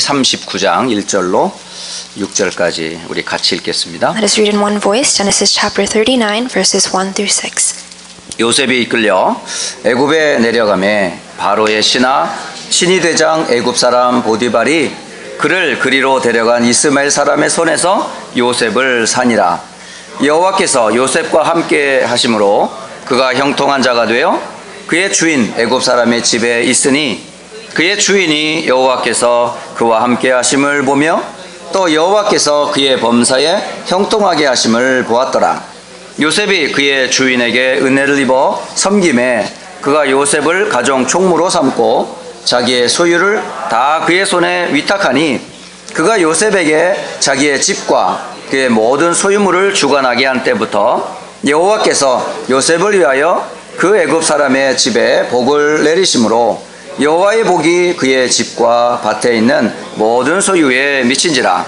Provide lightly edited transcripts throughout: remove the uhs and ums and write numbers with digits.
39장 1절로 6절까지 우리 같이 읽겠습니다. Let us read in one voice Genesis chapter 39 verses 1 through 6. 요셉이 이끌려 애굽에 내려가매 바로의 신이 대장 애굽 사람 보디발이 그를 그리로 데려간 이스마엘 사람의 손에서 요셉을 산이라. 여호와께서 요셉과 함께 하심으로 그가 형통한 자가 되어 그의 주인 애굽 사람의 집에 있으니 그의 주인이 여호와께서 그와 함께 하심을 보며 또 여호와께서 그의 범사에 형통하게 하심을 보았더라. 요셉이 그의 주인에게 은혜를 입어 섬김에 그가 요셉을 가정 총무로 삼고 자기의 소유를 다 그의 손에 위탁하니 그가 요셉에게 자기의 집과 그의 모든 소유물을 주관하게 한 때부터 여호와께서 요셉을 위하여 그 애굽 사람의 집에 복을 내리심으로 여호와의 복이 그의 집과 밭에 있는 모든 소유에 미친지라.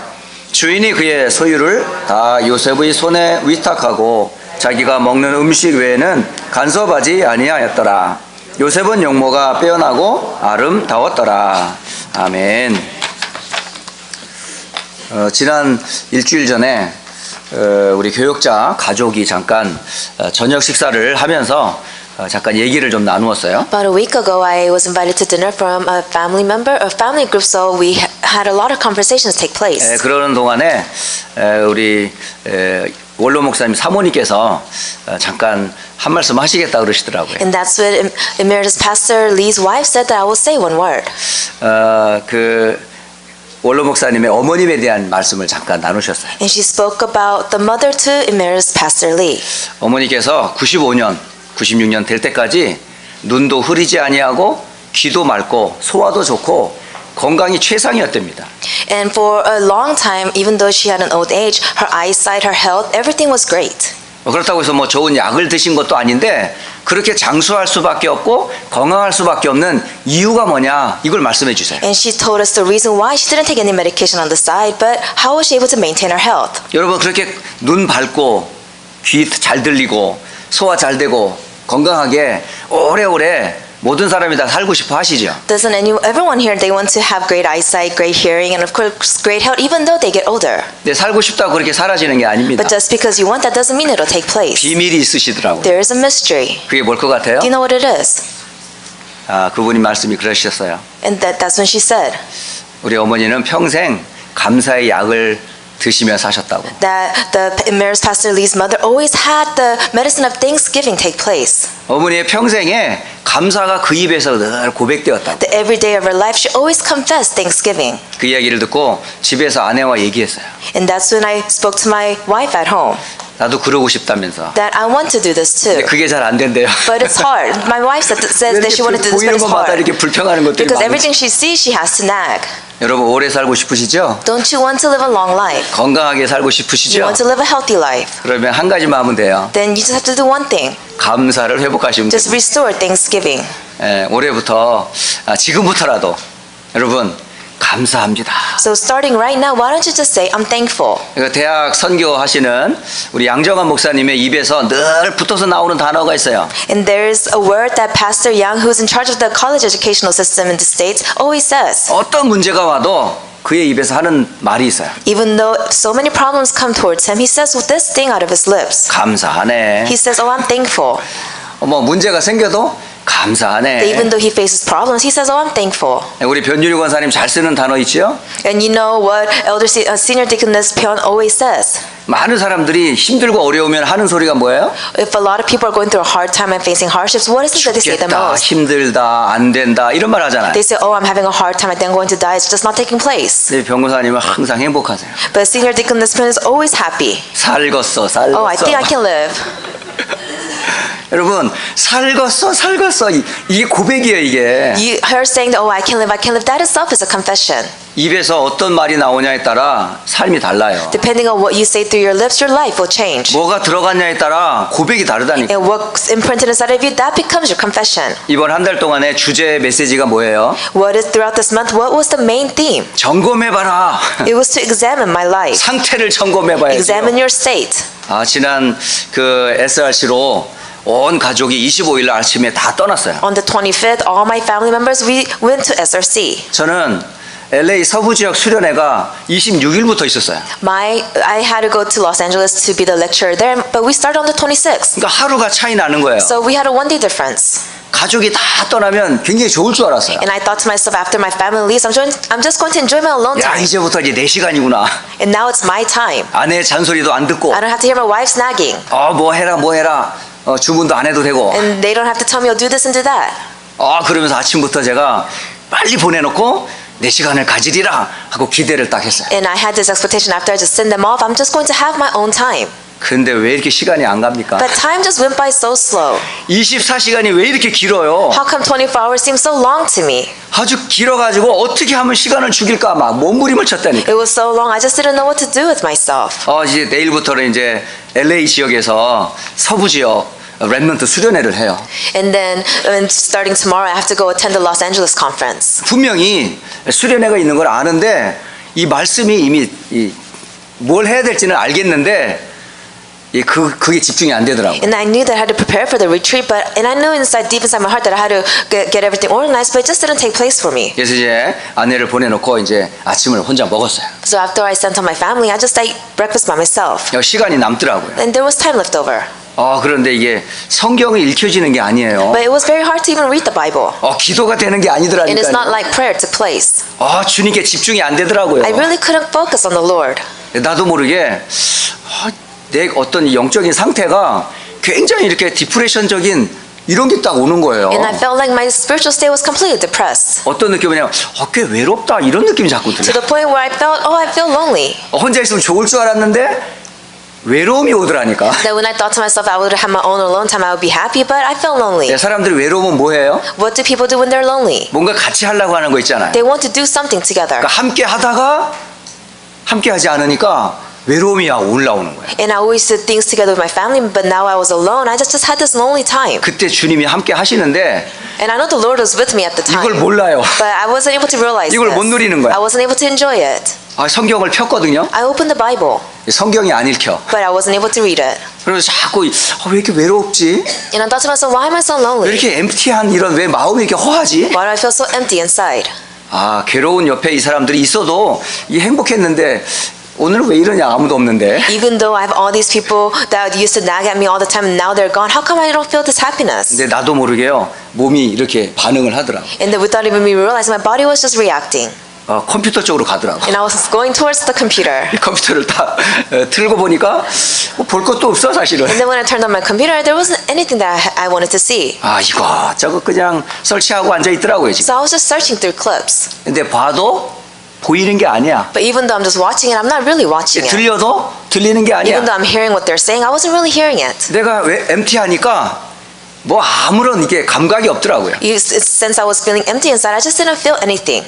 주인이 그의 소유를 다 요셉의 손에 위탁하고 자기가 먹는 음식 외에는 간섭하지 아니하였더라. 요셉은 용모가 빼어나고 아름다웠더라. 아멘. 지난 일주일 전에 우리 교역자 가족이 잠깐 저녁 식사를 하면서 잠깐 얘기를 좀 나누었어요. About a week ago, I was invited to dinner from a family group, so we had a lot of conversations take place. 그러는 동안에 우리 원로 목사님 사모님께서 잠깐 한 말씀 하시겠다 그러시더라고요. And that's when Emeritus Pastor Lee's wife said that I will say one word. 그 원로 목사님의 어머님에 대한 말씀을 잠깐 나누셨어요. And she spoke about the mother to Emeritus Pastor Lee. 어머니께서 96년 될 때까지 눈도 흐리지 아니하고 귀도 맑고 소화도 좋고 건강이 최상이었답니다. And for a long time, even though she had an old age, her eyesight, her health, everything was great. 그렇다고 해서 뭐 좋은 약을 드신 것도 아닌데 그렇게 장수할 수밖에 없고 건강할 수밖에 없는 이유가 뭐냐 이걸 말씀해 주세요. And she told us the reason why she didn't take any medication on the side, but how was she able to maintain her health? 여러분 그렇게 눈 밝고 귀 잘 들리고 소화 잘 되고 건강하게 오래오래 모든 사람이 다 살고 싶어 하시죠. Doesn't everyone here, they want to have great eyesight, great hearing, and of course great health even though they get older. 근데 살고 싶다고 그렇게 사라지는 게 아닙니다. But just because you want that doesn't mean it'll take place. 비밀이 있으시더라고요. There is a mystery. 그게 뭘 것 같아요? Do you know what it is? 그분이 말씀이 그러셨어요. And that's when she said 우리 어머니는 평생 감사의 약을 드시며 사셨다고. that the Emeritus Pastor Lee's mother always had the medicine of Thanksgiving take place. 어머니의 평생에 감사가 그 입에서 늘 고백되었다고. The every day of her life, she always confessed Thanksgiving. 그 이야기를 듣고 집에서 아내와 얘기했어요. And that's when I spoke to my wife at home. 나도 그러고 싶다면서. That I want to do this too. 근데 그게 잘 안 된대요. But it's hard. My wife says that she wanted to do this, but 보이는 it's 것마다 hard. 이렇게 불평하는 것들이 Because 많아요. everything she sees, she has to nag. 여러분 오래 살고 싶으시죠? Don't you want to live a long life? 건강하게 살고 You 싶으시죠? want to live a healthy life? 그러면 한 가지만 하면 돼요. Then you just have to do one thing. 감사를 회복하시면 Just 돼요. restore Thanksgiving. 올해부터 지금부터라도 여러분 감사합니다. So starting right now, why don't you just say, I'm thankful. 대학 선교하시는 우리 양정환 목사님의 입에서 늘 붙어서 나오는 단어가 있어요. And there's a word that Pastor Young, who's in charge of the college educational system in the States, always says. 어떤 문제가 와도 그의 입에서 하는 말이 있어요. Even though so many problems come towards him, he says this thing out of his lips. 감사하네. He says, I'm thankful. 문제가 생겨도 감사하네. Even though he faces problems, he says, I'm thankful. 우리 변준일 권사님 잘 쓰는 단어 있죠? And you know what Senior Deaconess Pyeon always says? 많은 사람들이 힘들고 어려우면 하는 소리가 뭐예요? If a lot of people are going through a hard time and facing hardships, what is it that they say the 죽겠다, most? 힘들다, 안 된다 이런 말 하잖아요. They say, I'm having a hard time, I think I'm going to die, it's just not taking place. 변호사님은 항상 행복하세요. But Senior Deaconess Pyeon is always happy. 살겄어. Oh, I think I can live. 여러분 살겄어 이게 고백이에요 이게. Her saying that, I can live, that itself is a confession. 입에서 어떤 말이 나오냐에 따라 삶이 달라요. Depending on what you say through your lips, your life will change. 뭐가 들어갔냐에 따라 고백이 다르다니까. And what's imprinted inside of you, that becomes your confession. 이번 한 달 동안의 주제 메시지가 뭐예요? What is throughout this month, what was the main theme? 점검해봐라. It was to examine my life. 상태를 점검해봐야죠. Examine your state. 지난 그 SRC로 온 가족이 25일 아침에 다 떠났어요. On the 25th, all my family members, we went to SRC. 저는 LA 서부 지역 수련회가 26일부터 있었어요. I had to go to Los Angeles to be the lecturer there, but we started on the 26th. 그러니까 하루가 차이 나는 거예요. So we had a one-day difference. 가족이 다 떠나면 굉장히 좋을 줄 알았어요. And I thought to myself, after my family leaves, I'm just going to enjoy my alone 야, time. 이제부터 이제 내 시간이구나. And now it's my time. 아내의 잔소리도 안 듣고 I don't have to hear my wife's nagging. 뭐 해라 주문도 안 해도 되고 And they don't have to tell me, oh, do this and do that. 그러면서 아침부터 제가 빨리 보내놓고 내 시간을 가지리라 하고 기대를 딱 했어요. And I had this expectation after I just send them off, I'm just going to have my own time. 근데 왜 이렇게 시간이 안 갑니까? But time just went by so slow. 24시간이 왜 이렇게 길어요? How come 24 hours seems so long to me? 아주 길어가지고 어떻게 하면 시간을 죽일까 막 몸부림을 쳤다니까. It was so long, I just didn't know what to do with myself. 이제 내일부터는 이제 LA 지역에서 서부 지역 렘넌트 수련회를 해요. And then starting tomorrow, I have to go attend the Los Angeles conference. 분명히 수련회가 있는 걸 아는데 이 말씀이 이미 뭘 해야 될지는 알겠는데 그게 집중이 안 되더라고요. And I knew that I had to prepare for the retreat, and I knew deep inside my heart that I had to get everything organized, but it just didn't take place for me. 그래서 이제 아내를 보내놓고 이제 아침을 혼자 먹었어요. So after I sent on my family, I just ate breakfast by myself. 시간이 남더라고요. And there was time left over. 그런데 이게 성경이 읽혀지는 게 아니에요. But it was very hard to even read the Bible. 기도가 되는 게 And it's not 아니더라니까요. like prayer took place. 주님께 집중이 안 되더라고요. I really couldn't focus on the Lord. 나도 모르게 내 어떤 영적인 상태가 굉장히 이렇게 디프레션적인 이런 게 딱 오는 거예요. And I felt like my spiritual state was completely depressed. 어떤 느낌이냐면 꽤 외롭다 이런 느낌이 자꾸 To 들어요. the point where I felt, I feel lonely. 혼자 있으면 좋을 줄 알았는데 외로움이 오더라니까. That when I thought to myself I would have my own alone time, I would be happy, but I felt lonely. 사람들이 외로우면 뭐 해요? What do people do when they're lonely? 뭔가 같이 하려고 하는 거 있잖아요. They want to do something together. 그러니까 함께 하다가 함께 하지 않으니까 외로움이 올라오는 거예요. And I always did things together with my family, but now I was alone. I just had this lonely time. 그때 주님이 함께 하시는데 And I know the Lord was with me at the time. 이걸 몰라요. But I wasn't able to realize 이걸 this. 못 누리는 거야. I wasn't able to enjoy it. 성경을 폈거든요. I opened the Bible, 성경이 안 읽혀. but I wasn't able to read it. 그래서 자꾸 왜 이렇게 외롭지? And I thought to myself, why am I so 왜 lonely? 이렇게 엠티한 이런 왜 마음이 이렇게 허하지? Why do I feel so empty inside? 괴로운 옆에 이 사람들이 있어도 행복했는데 오늘은 왜 이러냐 아무도 없는데. Even though I have all these people that used to nag at me all the time, and now they're gone, how come I don't feel this happiness? 근데 나도 모르게요 몸이 이렇게 반응을 하더라고. And then without even me realizing, my body was just reacting. 컴퓨터 쪽으로 가더라고. And I was going towards the computer. 이 컴퓨터를 다 틀고 보니까 볼 것도 없어 사실은. And then when I turned on my computer, there wasn't anything that I wanted to see. 이거 저거 그냥 설치하고 앉아 있더라고요 지금. So I was just searching through clips. 근데 봐도 보이는 게 아니야. But even though I'm just watching it, I'm not really watching it. 들려도 들리는 게 Even though 아니야. I'm hearing what they're saying, I wasn't really hearing it. 내가 왜 MT하니까 뭐 아무런 이게 감각이 없더라고요. Since I was feeling empty inside, I just didn't feel anything.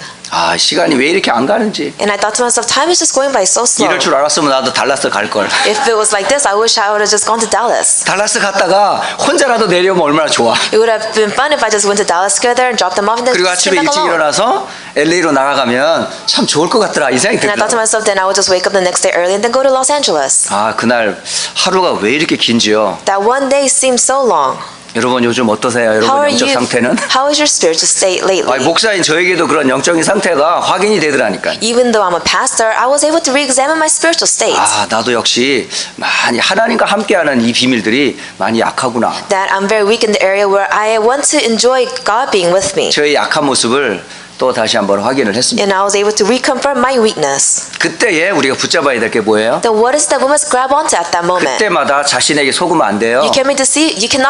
시간이 왜 이렇게 안 가는지. And I thought to myself, time is just going by so slow. 이럴 줄 알았으면 나도 달라스 갈 걸. If it was like this, I wish I would have just gone to Dallas. 달라스 갔다가 혼자라도 내려오면 얼마나 좋아. It would have been fun if I just went to Dallas together and dropped them off and then 그리고 just came 아침에 back 일찍 alone. 일어나서 LA로 나가가면 참 좋을 것 같더라 이 생각이 And I thought to 들더라고. myself, then I would just wake up the next day early and then go to Los Angeles. 그날 하루가 왜 이렇게 긴지요. That one day seemed so long. 여러분 요즘 어떠세요? How 여러분 are 영적 you? 상태는? How is your spiritual state lately? 목사인 저에게도 그런 영적인 상태가 확인이 되더라니까요. Even though I'm a pastor, I was able to re-examine my spiritual state. 나도 역시 많이 하나님과 함께하는 이 비밀들이 많이 약하구나. That I'm very weak in the area where I want to enjoy God being with me. 저의 약한 모습을 또 다시 한번 확인을 했습니다. And I was able to reconfirm my weakness. 그때에 우리가 붙잡아야 될 게 뭐예요? Then what is that we must grab onto at that moment? 그때마다 자신에게 속으면 안 돼요. You cannot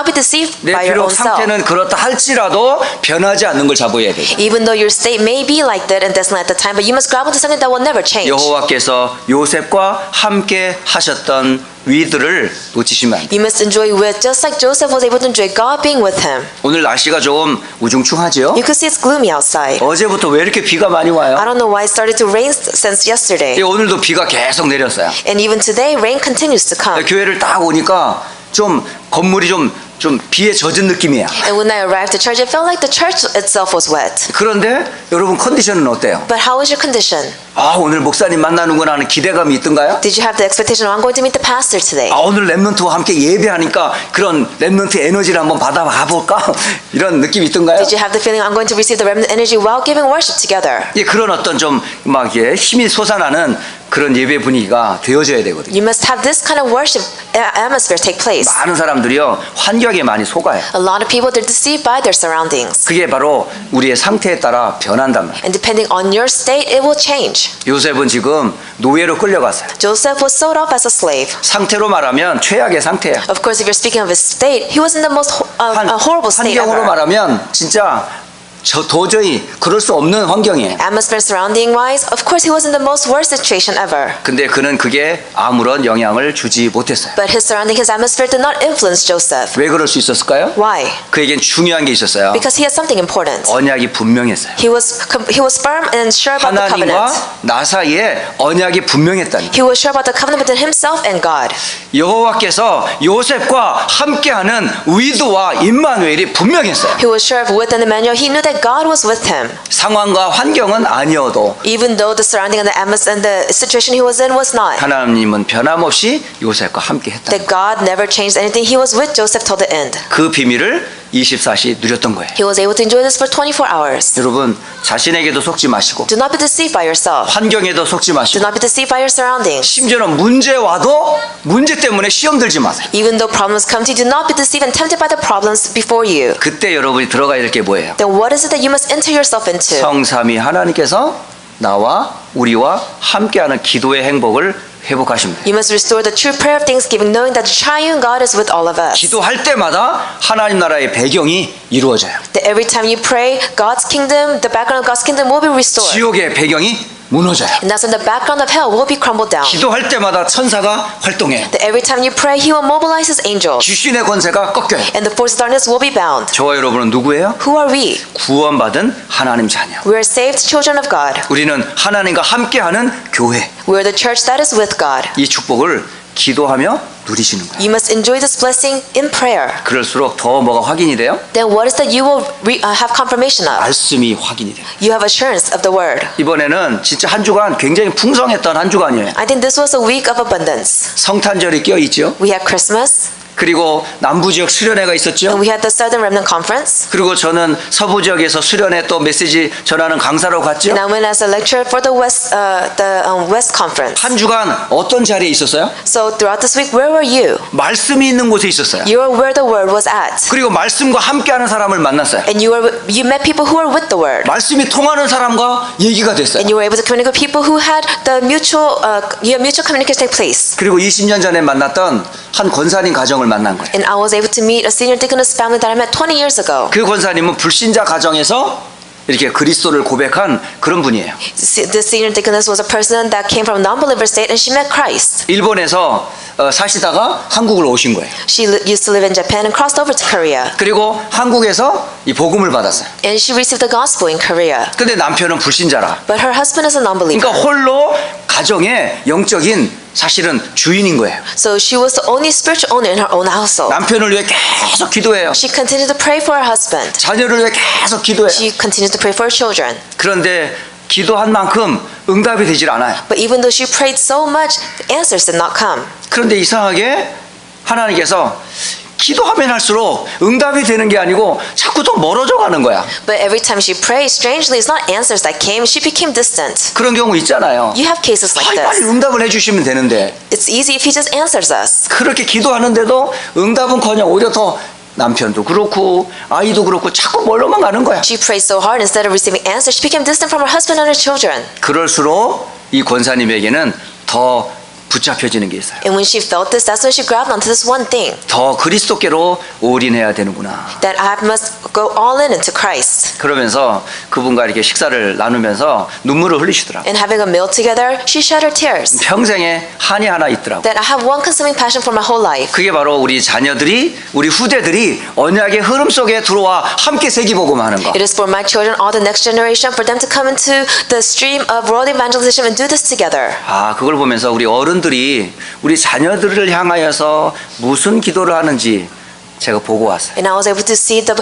be deceived 내 by your 비록 own self. 상태는 그렇다 할지라도 변하지 않는 걸 잡아야 돼요. Even though your state may be like that and desolate at the time, but you must grab onto something that will never change. 여호와께서 요셉과 함께 하셨던 위들을 놓치시면 안 돼요. You must enjoy with, just like Joseph was able to enjoy God being with him. 오늘 날씨가 좀 우중충하죠? You could see it's gloomy outside. 어제부터 왜 이렇게 비가 많이 와요? I don't know why it started to rain since yesterday. 오늘도 비가 계속 내렸어요. And even today, rain continues to come. 교회를 딱 오니까 좀 건물이 좀 좀 비에 젖은 느낌이야. And when I arrived at church, it felt like the church itself was wet. 그런데 여러분 컨디션은 어때요? But how was your condition? 아, 오늘 목사님 만나는구나 하는 기대감이 있던가요? Did you have the expectation of I'm going to meet the pastor today? 아, 오늘 랩런트와 함께 예배하니까 그런 랩런트 에너지를 한번 받아봐 볼까? 이런 느낌이 있던가요? Did you have the feeling I'm going to receive the remnant energy while giving worship together? 예, 그런 어떤 좀 막 힘이 솟아나는 그런 예배 분위기가 되어져야 되거든요. You must have this kind of worship atmosphere take place. 많은 사람들이요 환경에 많이 속아요. A lot of people, they're deceived by their surroundings. 그게 바로 우리의 상태에 따라 변한단 말이에요. And depending on your state, it will change. 요셉은 지금 노예로 끌려갔어요. Joseph was sold off as a slave. 상태로 말하면 최악의 상태야. Of course, if you're speaking of his state, he was in the most horrible state 환경으로 ever. 말하면 진짜 도저히 그럴 수 없는 환경이에요. Atmosphere surrounding wise, of course, he was in the most worst situation ever. 근데 그는 그게 아무런 영향을 주지 못했어요. But his surrounding, his atmosphere did not influence Joseph. 왜 그럴 수 있었을까요? Why? 그에겐 중요한 게 있었어요. Because he had something important. 언약이 분명했어요. He was firm and sure about the covenant. 하나님과 나 사이에 언약이 분명했다니. He was sure about the covenant between himself and God. 여호와께서 요셉과 함께하는 위도와 임마누엘이 분명했어요. He was sure with an Emmanuel, he knew that God was with him. 상황과 환경은 아니어도 Even though the surrounding and the atmosphere and the situation he was in was not. 하나님은 변함없이 요셉과 함께했다. That God never changed anything. He was with Joseph till the end. 그 비밀을 24시 누렸던 거예요. He was able to enjoy this for 24 hours. 여러분 자신에게도 속지 마시고 Do not be deceived by yourself. 환경에도 속지 Do 마시고 not be deceived by your surroundings. 심지어는 문제 와도 문제 때문에 시험 들지 마세요. Even though problems come to you, do not be deceived and tempted by the problems before you. 그때 여러분이 들어가야 될 게 뭐예요? Then what is it that you must enter yourself into? 성삼위 하나님께서 나와 우리와 함께하는 기도의 행복을 회복하십니다. You must restore the true prayer of thanksgiving, knowing that the triune God is with all of us. 기도할 때마다 하나님 나라의 배경이 이루어져요. That every time you pray, God's kingdom, the background of God's kingdom will be restored. 지옥의 배경이 무너져요. And that's when the background of hell will be crumbled down. 기도할 때마다 천사가 활동해요. That every time you pray, He will mobilize His angels. 귀신의 권세가 꺾여요. And the force of darkness will be bound. 저와 여러분은 누구예요? Who are we? 구원받은 하나님 자녀. We are saved children of God. 우리는 하나님과 함께하는 교회. We are the church that is with God. 이 축복을 기도하며 누리시는 거예요. You must enjoy this blessing in prayer. 그럴수록 더 뭐가 확인이 돼요? Then what is that you will have confirmation of? 말씀이 확인이 돼요. You have assurance of the word. 이번에는 진짜 한 주간 굉장히 풍성했던 한 주간이에요. I think this was a week of abundance. 성탄절이 껴 있죠. We had Christmas, 그리고 남부 지역 수련회가 있었죠. and we had the Southern Remnant Conference. 그리고 저는 서부 지역에서 수련회 또 메시지 전하는 강사로 갔죠. And I went as a lecturer for the West Conference. 한 주간 어떤 자리에 있었어요? So throughout this week, where were you? 말씀이 있는 곳에 있었어요. You were where the word was at. 그리고 말씀과 함께하는 사람을 만났어요. And you met people who were with the word. 말씀이 통하는 사람과 얘기가 됐어요. And you were able to communicate with people who had the mutual communication take place. 그리고 20년 전에 만났던 한 권사님 가정을 만난 거예요. And I was able to meet a senior deaconess family that I met 20 years ago. 그 권사님은 불신자 가정에서 이렇게 그리스도를 고백한 그런 분이에요. The senior deaconess was a person that came from a non-believer state and she met Christ. 일본에서 사시다가 한국으로 오신 거예요. She used to live in Japan and crossed over to Korea. 그리고 한국에서 이 복음을 받았어요. And she received the gospel in Korea. 근데 남편은 불신자라. But her husband is a non-believer. 그러니까 홀로 가정의 영적인 사실은 주인인 거예요. So she was the only spiritual owner in her own household. 남편을 위해 계속 기도해요. She continued to pray for her husband. 자녀를 위해 계속 기도해요. She continued to pray for her children. 그런데 기도한 만큼 응답이 되질 않아요. But even though she prayed so much, the answers did not come. 그런데 이상하게 하나님께서 기도하면 할수록 응답이 되는 게 아니고 자꾸 더 멀어져 가는 거야. But every time she prayed, strangely, it's not answers that came. She became distant. 그런 경우 있잖아요. You have cases like 빨리 this. 응답을 해주시면 되는데 It's easy if he just answers us. 그렇게 기도하는데도 응답은커녕 오히려 더 남편도 그렇고 아이도 그렇고 자꾸 멀어만 가는 거야. She prayed so hard instead of receiving answers, she became distant from her husband and her children. 그럴수록 이 권사님에게는 더 붙잡혀지는 게 있어요. And when she felt this, that's when she grabbed onto this one thing. 더 그리스도께로 올인해야 되는구나. That I must go all in into Christ. 그러면서 그분과 이렇게 식사를 나누면서 눈물을 흘리시더라고요. And having a meal together, she shed her tears. 평생에 한이 하나 있더라고요. That I have one consuming passion for my whole life. 그게 바로 우리 자녀들이 우리 후대들이 언약의 흐름 속에 들어와 함께 세기복음하는 거. It is for my children, all the next generation, for them to come into the stream of world evangelism and do this together. 아, 그걸 보면서 우리 어른들이 우리 자녀들을 향하여서 무슨 기도를 하는지 제가 보고 왔어요. And I was able to see the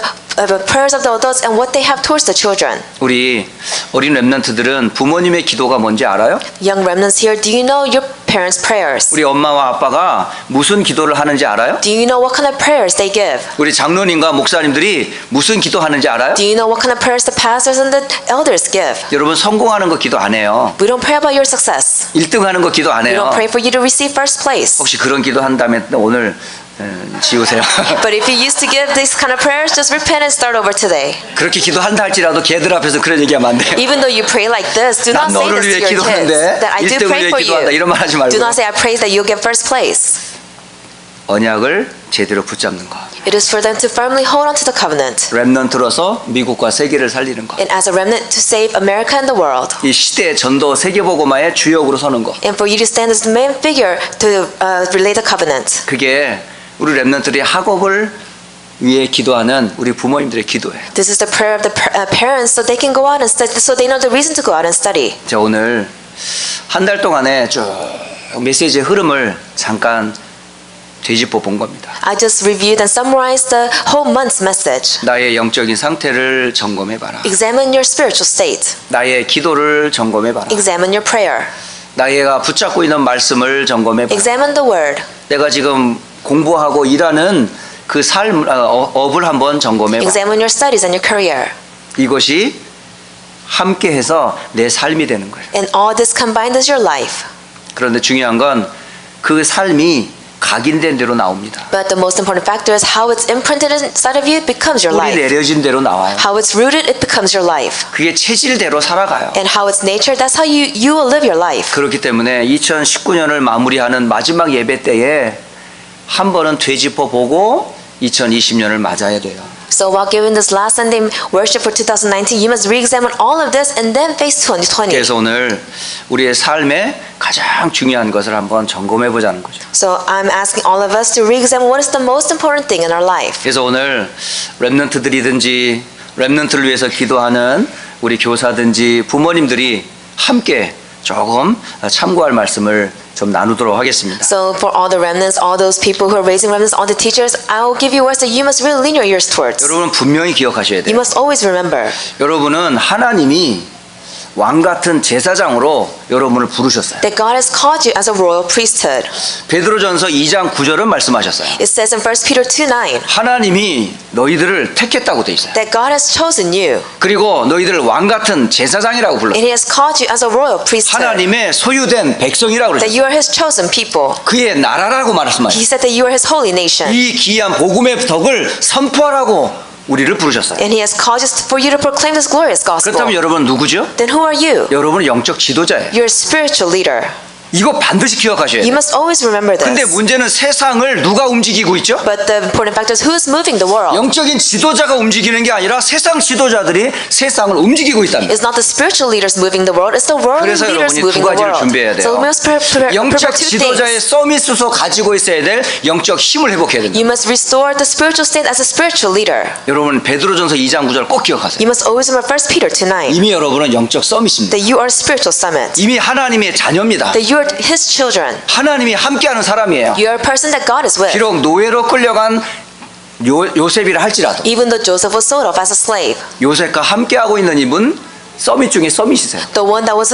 prayers of the adults and what they have towards the children. 우리 어린 렘넌트들은 부모님의 기도가 뭔지 알아요? Young remnants here, do you know your parents' prayers? 우리 엄마와 아빠가 무슨 기도를 하는지 알아요? Do you know what kind of prayers they give? 우리 장로님과 목사님들이 무슨 기도하는지 알아요? Do you know what kind of prayers the pastors and the elders give? 여러분 성공하는 거 기도 안 해요. We don't pray about your success. 1등 하는 거 기도 안 We 해요. don't pray for you to receive first place. 혹시 그런 기도 한다면 오늘 지우세요. But if you used to give these kind of prayers, just repent and start over today. 그렇게 기도한다 할지라도 걔들 앞에서 그런 얘기하면 안 돼요. Even though you pray like this, do 난 not say 너를 this to 위해 your kids. 기도하는데 That I do 1등을 pray 위해 for 기도한다 이런 말 하지 you. Do 말고 not say I pray that you'll get first place. 언약을 제대로 붙잡는 거. It is for them to firmly hold on to the covenant. 렘넌트로서 미국과 세계를 살리는 거. And as a remnant to save America and the world. 이 시대 전도 세계복음화의 주역으로 서는 거. And for you to stand as the main figure to relay the covenant. 그게 우리 렘넌트들이 학업을 위해 기도하는 우리 부모님들의 기도예요. This is the prayer of the parents so they can go out and study, so they know the reason to go out and study. 자, 오늘 한 달 동안에 쭉 메시지의 흐름을 잠깐 되짚어 본 겁니다. I just reviewed and summarized the whole month's message. 나의 영적인 상태를 점검해 봐라. Examine your spiritual state. 나의 기도를 점검해 봐라. Examine your prayer. 나가 붙잡고 있는 말씀을 점검해 봐라. Examine the word. 내가 지금 공부하고 일하는 그 삶, 업을 한번 점검해 봐. Examine your studies and your career. 이것이 함께해서 내 삶이 되는 거예요. And all this combined is your life. 그런데 중요한 건 그 삶이 각인된 대로 나옵니다. But the most important factor is how it's imprinted inside of you, it becomes your 뿌리 life. 내려진 대로 나와요. How it's rooted, it becomes your life. 그게 체질대로 살아가요. And how it's nature, that's how you will live your life. 그렇기 때문에 2019년을 마무리하는 마지막 예배 때에 한 번은 되짚어 보고 2020년을 맞아야 돼요. So while giving this last Sunday worship for 2019, you must re-examine all of this and then face 2020. 그래서 오늘 우리의 삶에 가장 중요한 것을 한번 점검해 보자는 거죠. So I'm asking all of us to re-examine what is the most important thing in our life. 그래서 오늘 렘넌트들이든지 렘넌트를 위해서 기도하는 우리 교사든지 부모님들이 함께 조금 참고할 말씀을 좀 나누도록 하겠습니다. So for all the remnants, all those people who are raising remnants, all the teachers, I will give you words that you must really lean your ears towards. 여러분은 분명히 기억하셔야 You 돼요. must always remember 여러분은 하나님이 왕 같은 제사장으로 여러분을 부르셨어요. that God has called you as a royal priesthood. 베드로전서 2장 9절은 말씀하셨어요. It says in 1 Peter 2:9 하나님이 너희들을 택했다고 돼 있어요. that God has chosen you 그리고 너희들을 왕 같은 제사장이라고 불렀어요. and He has called you as a royal priesthood. 하나님의 소유된 백성이라고 That 그랬어요. you are His chosen people. 그의 나라라고 말씀하셨어요. He said that you are His holy nation. 이 귀한 복음의 덕을 선포하라고 우리를 부르셨어요. And He has called us for you to proclaim this glorious gospel. 그렇다면 여러분 누구죠? Then who are you? 여러분은 영적 지도자예요. You're a spiritual leader. 이거 반드시 기억하셔야 You 돼요. must always remember 근데 this. 문제는 세상을 누가 움직이고 있죠? But the important factor is who is moving the world. 영적인 지도자가 움직이는 게 아니라 세상 지도자들이 세상을 움직이고 있답니다. It's not the spiritual leaders moving the world, it's the worldly 그래서 leaders 여러분이 moving 두 the 가지를 world. 준비해야 돼요. So we must prepare 영적 two 지도자의 things. 서밋으로 가지고 있어야 될 영적 힘을 회복해야 됩니다. You must restore the spiritual state as a spiritual leader. 여러분 베드로전서 2장 9절 꼭 기억하세요. You must always remember 1 Peter 2:9 이미 여러분은 영적 서밋입니다. that you are spiritual summit. 이미 하나님의 자녀입니다. That you are His children. 하나님이 함께하는 사람이에요. You are a person that God is with. 비록 노예로 끌려간 요셉이라 할지라도 Even though Joseph was sold off as a slave, 요셉과 함께하고 있는 이분 서밋 중에 서밋이세요. the one that was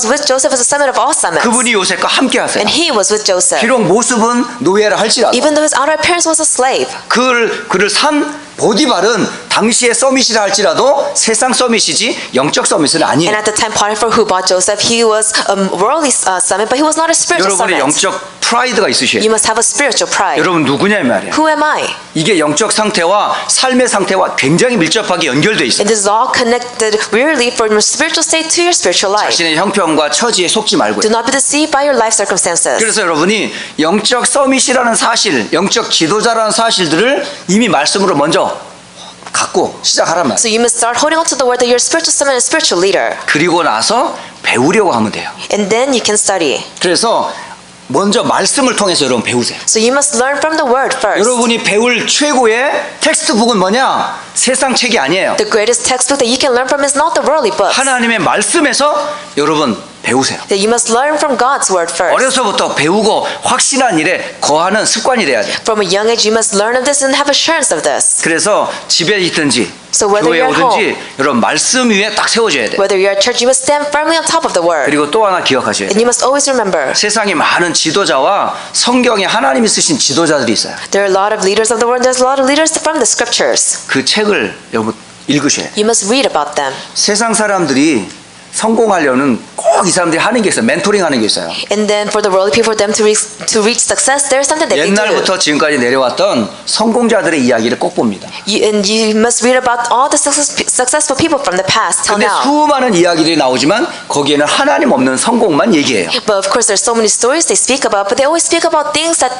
with Joseph is the summit of all summits. 그분이 요셉과 함께하세요. And he was with Joseph. 비록 모습은 노예라 할지라도 Even though his outer appearance was a slave. 그를 산 보디발은 당시의 서밋이라 할지라도 세상 서밋이지 영적 서밋은 아니에요. And at the time Potiphar who bought Joseph, he was a worldly summit, but he was not a spiritual 여러분의 summit. 영적 프라이드가 있으셔야 You 돼요. must have a spiritual pride. 여러분 누구냐 이 말이에요. Who am I? 이게 영적 상태와 삶의 상태와 굉장히 밀접하게 연결돼 있어요. And this is all connected weirdly from your spiritual state to your spiritual life. 자신의 형편과 처지에 속지 말고요. Do not be deceived by your life circumstances. 그래서 여러분이 영적 서밋이라는 사실, 영적 지도자라는 사실들을 이미 말씀으로 먼저 갖고 시작하란 말이에요. So you must start holding on to the word that you're a spiritual summit and a spiritual leader. 그리고 나서 배우려고 하면 돼요. And then you can study. 그래서 먼저 말씀을 통해서 여러분 배우세요. So you must learn from the word first. 여러분이 배울 최고의 텍스트북은 뭐냐? 세상 책이 아니에요. The greatest textbook that you can learn from is not the worldly books. 하나님의 말씀에서 여러분 배우세요. That you must learn from God's word first. 어려서부터 배우고 확신한 일에 거하는 습관이 돼야 돼요. From a young age, you must learn of this and have assurance of this. 그래서 집에 있든지 So whether 교회에 you're at 오든지 여러분 말씀 위에 딱 세워줘야 돼요. Whether you're at church, you must stand firmly on top of the word. 그리고 또 하나 기억하셔야 And 돼요. you must always remember, 세상에 많은 지도자와 성경에 하나님이 쓰신 지도자들이 있어요. there are a lot of leaders of the world. There's a lot of leaders from the scriptures. 그 책을 여러분 읽으셔야 돼요. You must read about them. 세상 사람들이 성공하려는 꼭 이 사람들이 하는 게 있어요. 멘토링 하는 게 있어요. And then for the worldly people, for them to reach success, there's something that they do. 옛날부터 지금까지 내려왔던 성공자들의 이야기를 꼭 봅니다. And you must read about all the successful people from the past till 근데 now. 수많은 이야기들이 나오지만 거기에는 하나님 없는 성공만 얘기해요. But of course, there's so many stories they speak about, but they always speak about things that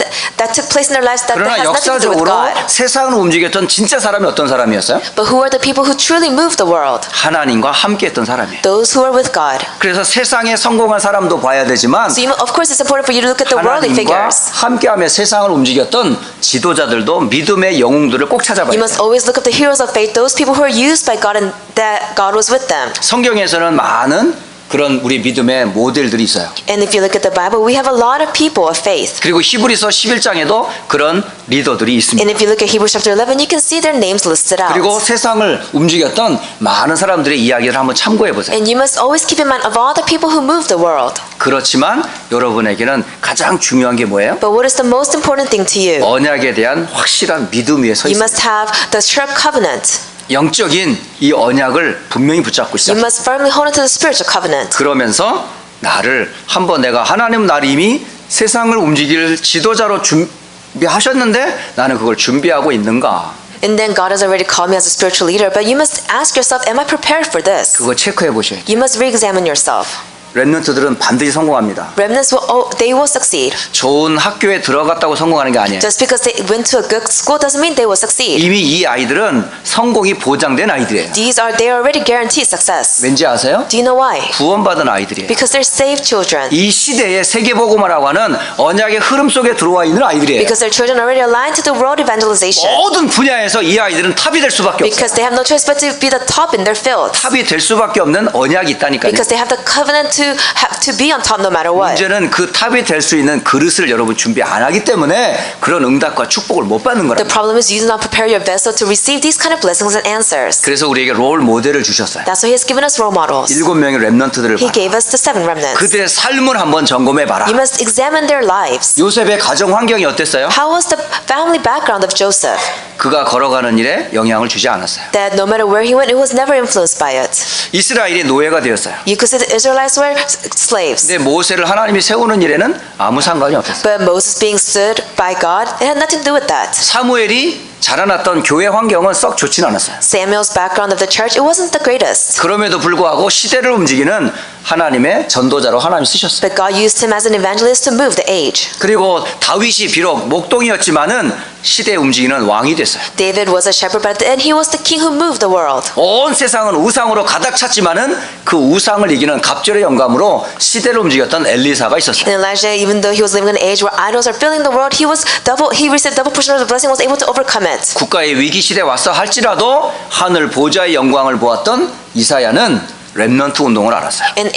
took place in their lives that 그러나 has nothing to do with 역사적으로 God. 세상을 움직였던 진짜 사람이 어떤 사람이었어요? But who are the people who truly move the world? 하나님과 함께했던 사람이에요. Those who are with God. 그래서 세상에 성공한 사람도 봐야 되지만 So of course, it's important for you to look at the worldly 하나님과 figures. 함께하며 세상을 움직였던 지도자들도 믿음의 영웅들을 꼭 찾아봐야 You 돼요. must always look at the heroes of faith, those people who are used by God and that God was with them. 성경에서는 많은 그런 우리 믿음의 모델들이 있어요. And if you look at the Bible, we have a lot of people of faith. 그리고 히브리서 11장에도 그런 리더들이 있습니다. And if you look at Hebrews chapter 11, you can see their names listed out. 그리고 세상을 움직였던 많은 사람들의 이야기를 한번 참고해 보세요. And you must always keep in mind of all the people who move the world. 그렇지만 여러분에게는 가장 중요한 게 뭐예요? But what is the most important thing to you? 언약에 대한 확실한 믿음 위에 서 You 있어요. must have the sure covenant. 영적인 이 언약을 분명히 붙잡고 You 시작해요. must firmly hold on to the spiritual covenant. 그러면서 나를 한번 내가 하나님 나를 이미 세상을 움직일 지도자로 준비하셨는데 나는 그걸 준비하고 있는가? And then God has already called me as a spiritual leader, but you must ask yourself, am I prepared for this? 그거 체크해 보셔야 돼요. You must re-examine yourself. 렘넌트들은 반드시 성공합니다. Remnants they will succeed. 좋은 학교에 들어갔다고 성공하는 게 아니에요. Just because they went to a good school doesn't mean they will succeed. 이미 이 아이들은 성공이 보장된 아이들이에요. They are already guaranteed success. 왠지 아세요? Do you know why? 구원받은 아이들이에요. Because they're saved children. 이 시대에 세계복음화라고 하는 언약의 흐름 속에 들어와 있는 아이들이에요. Because their children are already aligned to the world evangelization. 모든 분야에서 이 아이들은 탑이 될 수밖에 없어요. Because they have no choice but to be the top in their field. 탑이 될 수밖에 없는 언약이 있다니까요. Because they have the covenant to be on top no matter what. 문제는 그 탑이 될 수 있는 그릇을 여러분 준비 안 하기 때문에 그런 응답과 축복을 못 받는 The 거예요. problem is you do not prepare your vessel to receive these kind of blessings and answers. 그래서 우리에게 롤 모델을 주셨어요. That's why He has given us role models. 7명의 렘넌트들을 He 봐. gave us the 7 remnants. 그들의 삶을 한번 점검해 봐라. You must examine their lives. 요셉의 가정 환경이 어땠어요? How was the family background of Joseph? 그가 걸어가는 일에 영향을 주지 않았어요. That no matter where he went, it was never influenced by it. 이스라엘이 노예가 되었어요. You could say the Israelites were slaves. 근데 모세를 하나님이 세우는 일에는 아무 상관이 없었어요. But Moses being stood by God, it had nothing to do with that. 사무엘이 자라났던 교회 환경은 썩 좋진 않았어요. Samuel's background of the church, it wasn't the greatest. 그럼에도 불구하고 시대를 움직이는 하나님의 전도자로 하나님이 쓰셨어요. But God used him as an evangelist to move the age. 그리고 다윗이 비록 목동이었지만은 시대에 움직이는 왕이 됐어요. David was a shepherd, but at the end he was the king who moved the world. 온 세상은 우상으로 가득 찼지만은 그 우상을 이기는 갑절의 영감으로 시대를 움직였던 엘리사가 있었어요. And Elijah, even though he was living in an age where idols are filling the world, he received double portion of the blessing, was able to overcome it. 국가의 위기 시대 왔어 할지라도 하늘 보좌의 영광을 보았던 이사야는 렘넌트 운동을 알았어요. And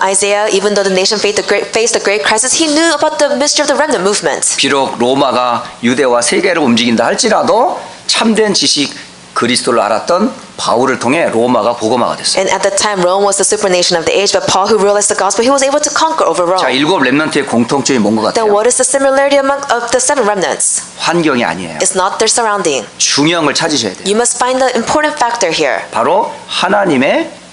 Isaiah, even though the nation faced a great crisis, he knew about the mystery of the remnant movement. 비록 로마가 유대와 세계를 움직인다 할지라도 참된 지식 그리스도를 알았던 바울을 통해 로마가 복음화가 됐어요. And at that time, Rome was the super nation of the age, but Paul, who realized the gospel, he was able to conquer over 자, Rome. 7 렘넌트의 공통점이 뭔 것 Then 같아요? what is the similarity of the 7 remnants? 환경이 아니에요. It's not their surrounding. 중형을 찾으셔야 돼요. You must find the important factor here. 바로 하나님의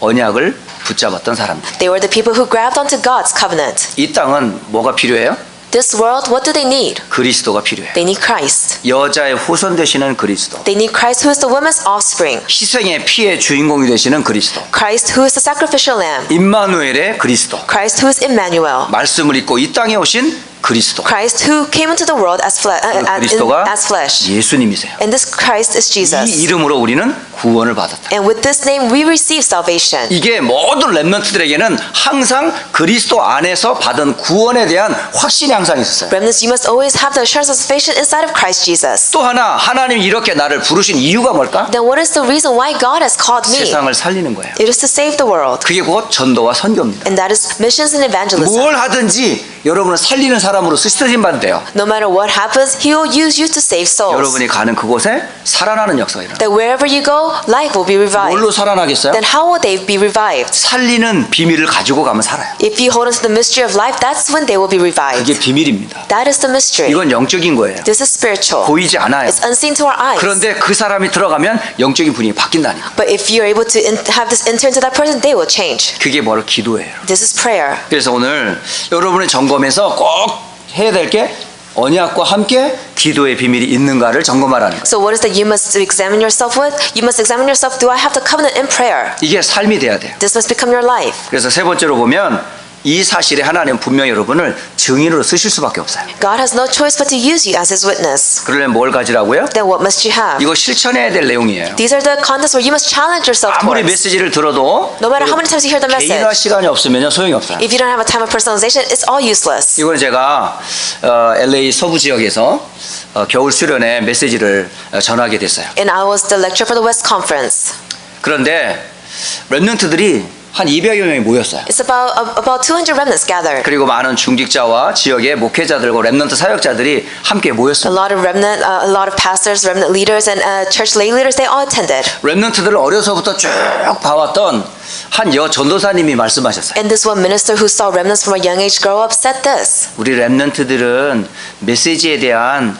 언약을 붙잡았던 사람들. They were the people who grabbed onto God's covenant. 이 땅은 뭐가 필요해요? This world, what do they need? 그리스도가 필요해요. They need Christ. 여자의 후손 되시는 그리스도. They need Christ, who is the woman's offspring. 희생의 피의 주인공이 되시는 그리스도. Christ, who is the sacrificial lamb. 임마누엘의 그리스도. Christ, who is Emmanuel. 말씀을 입고 이 땅에 오신 그리스도. Christ, who came into the world as 그리스도가 flesh. 예수님이세요. And this Christ is 이 Jesus. 이름으로 우리는 구원을 받았다. And with this name, we receive salvation. 이게 모든 렘넌트들에게는 항상 그리스도 안에서 받은 구원에 대한 확신이 항상 있었어요. Remnants, you must always have the assurance of salvation inside of Christ Jesus. 또 하나, 하나님이 이렇게 나를 부르신 이유가 뭘까? Then what is the reason why God has called me? 세상을 살리는 거예요. It is to save the world. 그게 곧 전도와 선교입니다. And that is missions and evangelism. 뭘 하든지 여러분은 살리는 사람으로 쓰셔진 받는데요. No matter what happens, He will use you to save souls. 여러분이 가는 그곳에 살아나는 역사가 일어나요. That wherever you go, life will be revived. 뭘로 살아나겠어요? Then how will they be revived? 살리는 비밀을 가지고 가면 살아요. If you hold on to the mystery of life, that's when they will be revived. 그게 비밀입니다. That is the mystery. 이건 영적인 거예요. This is spiritual. 보이지 않아요. It's unseen to our eyes. 그런데 그 사람이 들어가면 영적인 분위기 바뀐다니까. But if you're able to have this enter into that person, they will change. 그게 바로 기도예요. This is prayer. 그래서 오늘 여러분의 점검에서 꼭 해야 될 게 언약과 함께 기도의 비밀이 있는가를 점검하라는 거예요. So what is that you must examine yourself with? You must examine yourself, do I have the covenant in prayer? 이게 삶이 돼야 돼요. This must become your life. 그래서 세 번째로 보면 이 사실에 하나님은 분명히 여러분을 증인으로 쓰실 수밖에 없어요. God has no choice but to use you as His witness. 그러려면 뭘 가지라고요? Then what must you have? 이거 실천해야 될 내용이에요. These are the contexts where you must challenge yourself 아무리 towards. 메시지를 들어도 No matter how many times you hear the 개인화 message, 시간이 없으면 소용이 없어요. if you don't have a time of personalization, it's all useless. 이건 제가 LA 서부 지역에서 겨울 수련회 메시지를 전하게 됐어요. And I was the lecturer for the West Conference. 그런데 렘넌트들이 한 200여 명이 모였어요. It's about 200 remnants gathered. 그리고 많은 중직자와 지역의 목회자들과 렘넌트 사역자들이 함께 A 모였어요. lot of pastors, remnant leaders, and church lay leaders, they all attended. 렘넌트들을 어려서부터 쭉 봐왔던 한 여 전도사님이 말씀하셨어요. And this one minister who saw remnants from a young age grow up said this. 우리 렘넌트들은 메시지에 대한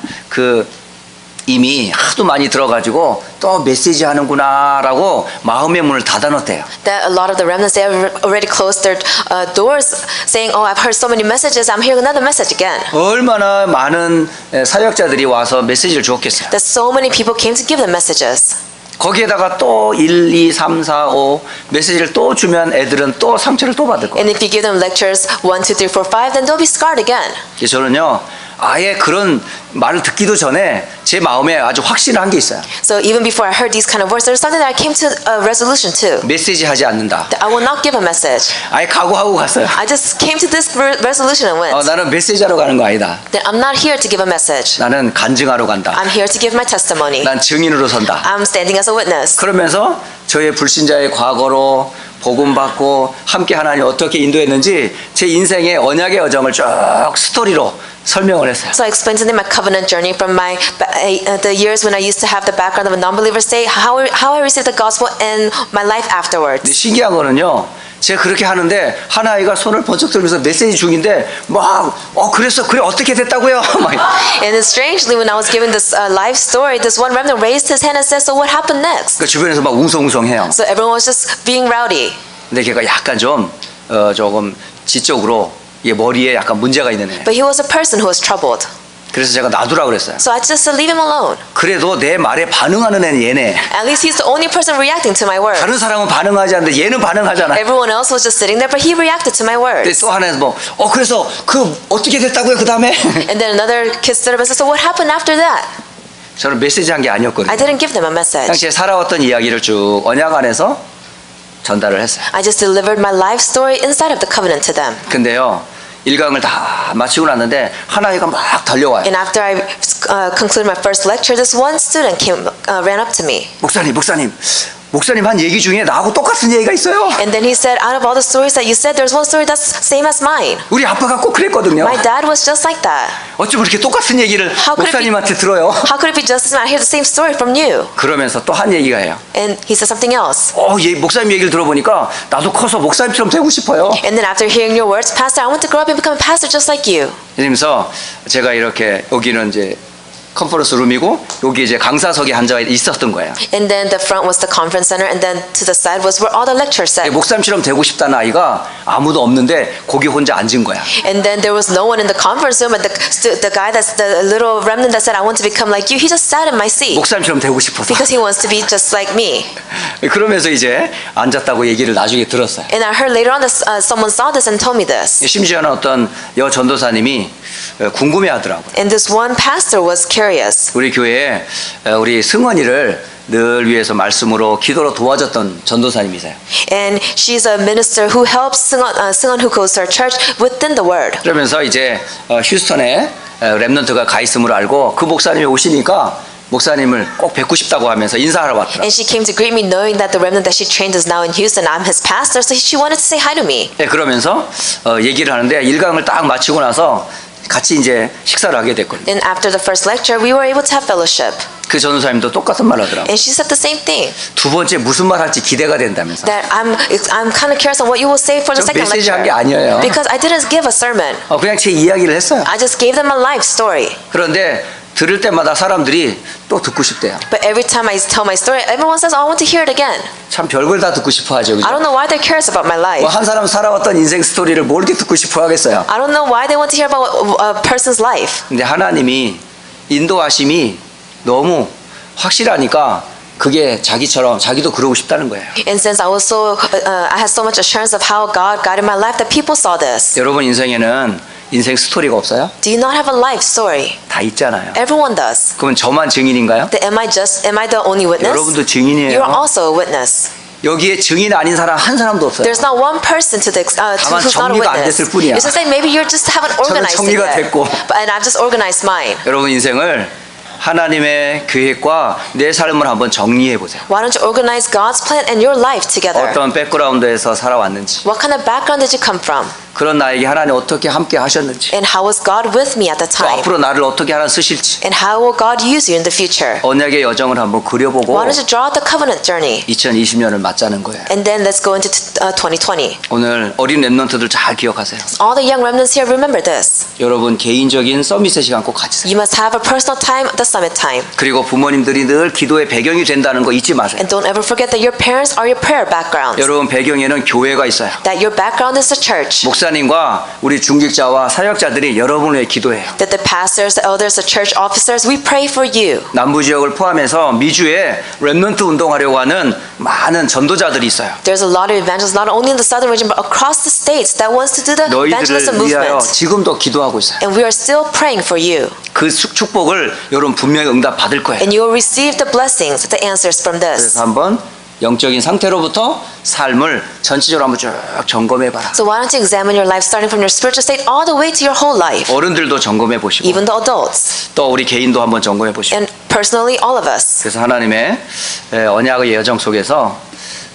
이미 하도 많이 들어가지고 또 메시지 하는구나라고 마음의 문을 닫아놓대요. That a lot of the remnants, they have already closed their doors saying, oh, I've heard so many messages, I'm hearing another message again. 얼마나 많은 사역자들이 와서 메시지를 주었겠어요. That so many people came to give them messages. 거기에다가 또 1, 2, 3, 4, 5 메시지를 또 주면 애들은 또 상처를 또 받을 거예요. And if you give them lectures 1, 2, 3, 4, 5, then they'll be scarred again. 그래서 저는요 아예 그런 말을 듣기도 전에 제 마음에 아주 확신을 한 게 있어요. So even before I heard these kind of words, there's something that I came to a resolution to. 메시지 하지 않는다. That I will not give a message. 아예 각오하고 갔어요. I just came to this resolution and went. 나는 메시지하러 가는 거 아니다. That I'm not here to give a message. 나는 간증하러 간다. I'm here to give my testimony. 난 증인으로 선다. I'm standing as a witness. 그러면서 저의 불신자의 과거로 복음 받고 함께 하나님 어떻게 인도했는지 제 인생의 언약의 여정을 쭉 스토리로 설명을 했어요. So I explained to them my covenant journey from the years when I used to have the background of a non-believer state, how I received the gospel and my life afterwards. 근데 신기한 거는요. 제가 그렇게 하는데 한 아이가 손을 번쩍 들면서 메시지 중인데 막 그래서 그래 어떻게 됐다고요? 막. And then strangely, when I was giving this life story, this one remnant raised his hand and said, "So what happened next?" 그 주변에서 막 웅성웅성해요. So everyone was just being rowdy. 근데 걔가 약간 좀 조금 지적으로 이게 머리에 약간 문제가 있는 애. But he was a person who was troubled. 그래서 제가 놔두라 그랬어요. So I just said, "Leave him alone." 그래도 내 말에 반응하는 애는 얘네. At least he's the only person reacting to my words. 다른 사람은 반응하지 않는데 얘는 반응하잖아. Everyone else was just sitting there, but he reacted to my 근데 words. 또 하나는 그래서 어떻게 됐다고요 그 다음에? And then another kid stood up and said, "So what happened after that?" 저는 메시지 한 게 아니었거든요. I didn't give them a 그냥 message. 제 살아왔던 이야기를 쭉 언약 안에서 전달을 했어요. I just delivered my life story inside of the covenant to them. 근데요 1강을 다 마치고 났는데 한 아이가 막 달려와요. And after I concluded my first lecture, this one student ran up to me. 목사님 한 얘기 중에 나하고 똑같은 얘기가 있어요. And then he said, out of all the stories that you said, there's one story that's same as mine. 우리 아빠가 꼭 그랬거든요. My dad was just like that. 어쩜 그렇게 똑같은 얘기를 How could it be- 목사님한테 들어요? How could it be just as mine? I hear the same story from you. 그러면서 또 한 얘기가 해요. And he said something else. 목사님 얘기를 들어보니까 나도 커서 목사님처럼 되고 싶어요. And then after hearing your words, Pastor, I want to grow up and become a pastor just like you. 이러면서 제가 이렇게 여기는 이제 컨퍼런스 룸이고 여기 이제 강사석에 앉아 있었던 거예요. And then the front was the conference center, and then to the side was where all the lectures sat. 목사님처럼 되고 싶다는 아이가 아무도 없는데 거기 혼자 앉은 거야. And then there was no one in the conference room, and the guy that's the little remnant that said, I want to become like you, he just sat in my seat 목사님처럼 되고 싶어서. because he wants to be just like me. 그러면서 이제 앉았다고 얘기를 나중에 들었어요. And I heard later on that someone saw this and told me this. 심지어는 어떤 여 전도사님이 궁금해하더라고요. And this one pastor was curious. 우리 교회에 우리 승원이를 늘 위해서 말씀으로 기도로 도와줬던 전도사님이세요. And she's a minister who helps Seung-won who goes to our church within the word. 그러면서 이제 휴스턴에 렘넌트가 가 있음을 알고 그 목사님이 오시니까 목사님을 꼭 뵙고 싶다고 하면서 인사하러 왔더라고요. And she came to greet me knowing that the remnant that she trained is now in Houston. I'm his pastor, so she wanted to say hi to me. 네, 그러면서 얘기를 하는데 1강을 딱 마치고 나서 같이 이제 식사를 하게 됐거든요. And after the first lecture, we were able to have fellowship. 그 전도사님도 똑같은 말 하더라고요. And she said the same thing. 두 번째 무슨 말 할지 기대가 된다면서. That I'm kind of curious on what you will say for the 저 second 메시지 한 게 lecture. 아니에요. Because I didn't give a sermon. 그냥 제 이야기를 했어요. I just gave them a life story. 그런데 들을 때마다 사람들이 또 듣고 싶대요. But every time I tell my story, everyone says, I want to hear it again. 참 별걸 다 듣고 싶어 하죠. 그죠? I don't know why they're curious about my life. 한 사람 살아왔던 인생 스토리를 뭘 이렇게 듣고 싶어 하겠어요. I don't know why they want to hear about a person's life. 근데 하나님이 인도하심이 너무 확실하니까 그게 자기처럼 자기도 그러고 싶다는 거예요. And since I was I had so much assurance of how God guided my life that people saw this. 여러분 인생에는 인생 스토리가 없어요? Do you not have a life story? 다 있잖아요. Everyone does. 그러면 저만 증인인가요? Am I the only witness? 여러분도 증인이에요. You are also a witness. 여기에 증인 아닌 사람 한 사람도 없어요. There's not one person who's not a 정리가 안 witness. 됐을 뿐이야. It's just that maybe you just haven't organized it 정리가 yet. 됐고. And I've just organized mine. 여러분 인생을 하나님의 계획과 내 삶을 한번 정리해 보세요. Why don't you organize God's plan and your life together? 어떤 백그라운드에서 살아왔는지, What kind of background did you come from? 그런 나에게 하나님 어떻게 함께 하셨는지, And how was God with me at the 또 time? 앞으로 나를 어떻게 하나 쓰실지, And how will God use you in the future? 언약의 여정을 한번 그려보고 Why don't you draw out the covenant journey? 2020년을 맞자는 거예요. And then let's go into 2020. 오늘 어린 랩런트들 잘 기억하세요. All the young remnants here, remember this. 여러분 개인적인 서밋의 시간 꼭 가지세요. You must have a personal time, the summit time. 그리고 부모님들이 늘 기도의 배경이 된다는 거 잊지 마세요. And don't ever forget that your parents are your prayer backgrounds. 여러분 배경에는 교회가 있어요. That your background is the church. 목사님과 우리 중직자와 사역자들이 여러분을 위해 기도해요. That the pastors, the elders, the church officers, we pray for you. 남부 지역을 포함해서 미주에 랩런트 운동하려고 하는 많은 전도자들이 있어요. There's a lot of evangelists, not only in the southern region, but across the states that wants to do the evangelism 너희들을 위하여 movement. 지금도 기도하고 있어요. And we are still praying for you. 그 축복을 여러분 분명히 응답 받을 거예요. And you will receive the blessings, the answers from this. 그래서 한번 영적인 상태로부터 삶을 전체적으로 한번 쭉 점검해 봐라. So why don't you examine your life starting from your spiritual state all the way to your whole life? 어른들도 점검해 보시고 Even the adults. 또 우리 개인도 한번 점검해 보시고. And personally, all of us. 그래서 하나님의 언약의 여정 속에서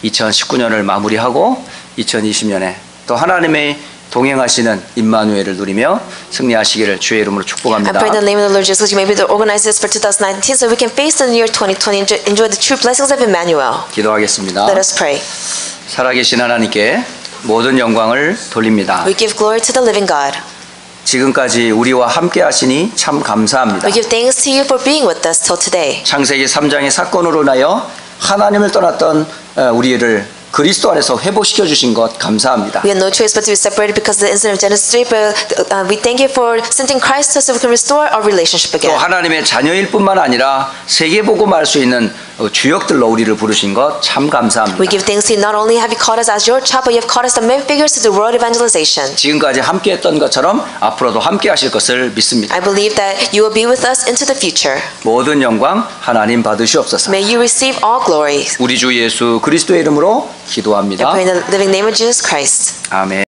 2019년을 마무리하고 2020년에 또 하나님의 동행하시는 임마누엘을 누리며 승리하시기를 주의 이름으로 I 축복합니다. pray in the name of the Lord Jesus, you may be able to organize this for 2019 so we can face the year 2020 and enjoy the true blessings of Emmanuel. 기도하겠습니다. Let us pray. 살아계신 하나님께 모든 영광을 돌립니다. We give glory to the living God. 지금까지 우리와 함께 하시니 참 감사합니다. We give thanks to you for being with us till today. 창세기 3장의 사건으로 인하여 하나님을 떠났던 우리를 그리스도 안에서 회복시켜 주신 것 감사합니다. We had no choice but to be separated because of the incident of Genesis 3, but we thank you for sending Christ to us so we can restore our relationship 또 again. 하나님의 자녀일 뿐만 아니라 세계복음할 수 있는 주역들로 우리를 부르신 것 참 감사합니다. We give thanks to you. Not only have you called us as your child, but you have called us the main figures to the world evangelization. 지금까지 함께했던 것처럼 앞으로도 함께하실 것을 믿습니다. I believe that you will be with us into the future. 모든 영광 하나님 받으시옵소서. May you receive all glory. 우리 주 예수 그리스도의 이름으로 I 기도합니다. pray in the living name of Jesus Christ. 아멘.